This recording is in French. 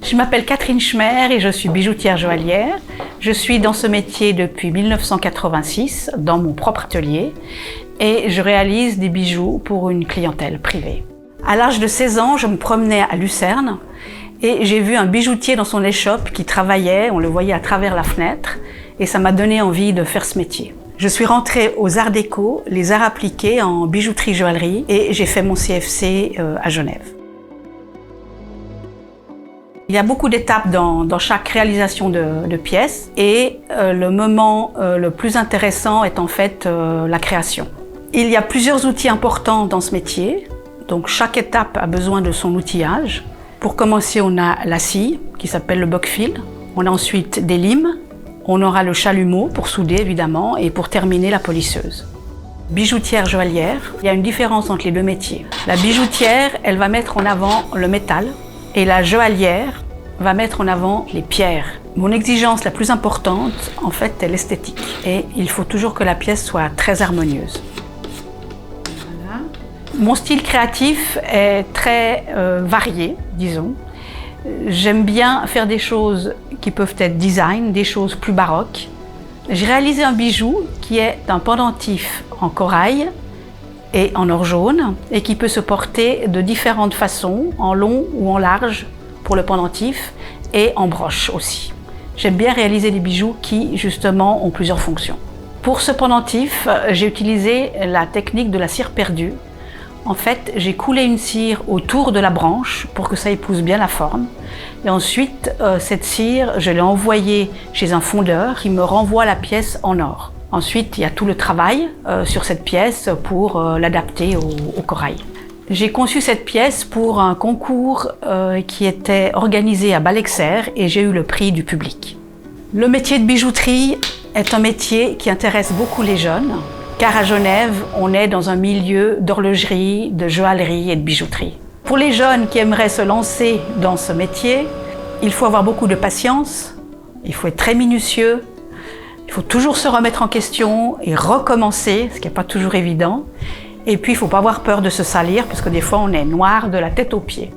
Je m'appelle Catherine Schmer et je suis bijoutière joaillière. Je suis dans ce métier depuis 1986, dans mon propre atelier, et je réalise des bijoux pour une clientèle privée. À l'âge de 16 ans, je me promenais à Lucerne et j'ai vu un bijoutier dans son échoppe qui travaillait, on le voyait à travers la fenêtre, et ça m'a donné envie de faire ce métier. Je suis rentrée aux Arts Déco, les arts appliqués en bijouterie-joaillerie, et j'ai fait mon CFC à Genève. Il y a beaucoup d'étapes dans chaque réalisation de pièces et le moment le plus intéressant est en fait la création. Il y a plusieurs outils importants dans ce métier, donc chaque étape a besoin de son outillage. Pour commencer, on a la scie qui s'appelle le buckfill, on a ensuite des limes, on aura le chalumeau pour souder évidemment et pour terminer la polisseuse. Bijoutière joaillière, il y a une différence entre les deux métiers. La bijoutière, elle va mettre en avant le métal, et la joaillière va mettre en avant les pierres. Mon exigence la plus importante, en fait, est l'esthétique. Et il faut toujours que la pièce soit très harmonieuse. Voilà. Mon style créatif est très varié, disons. J'aime bien faire des choses qui peuvent être design, des choses plus baroques. J'ai réalisé un bijou qui est un pendentif en corail et en or jaune et qui peut se porter de différentes façons, en long ou en large pour le pendentif et en broche aussi. J'aime bien réaliser des bijoux qui justement ont plusieurs fonctions. Pour ce pendentif, j'ai utilisé la technique de la cire perdue. En fait, j'ai coulé une cire autour de la branche pour que ça épouse bien la forme. Et ensuite, cette cire, je l'ai envoyée chez un fondeur qui me renvoie la pièce en or. Ensuite, il y a tout le travail sur cette pièce pour l'adapter au corail. J'ai conçu cette pièce pour un concours qui était organisé à Balexer et j'ai eu le prix du public. Le métier de bijouterie est un métier qui intéresse beaucoup les jeunes, car à Genève, on est dans un milieu d'horlogerie, de joaillerie et de bijouterie. Pour les jeunes qui aimeraient se lancer dans ce métier, il faut avoir beaucoup de patience, il faut être très minutieux, il faut toujours se remettre en question et recommencer, ce qui n'est pas toujours évident. Et puis, il ne faut pas avoir peur de se salir, parce que des fois, on est noir de la tête aux pieds.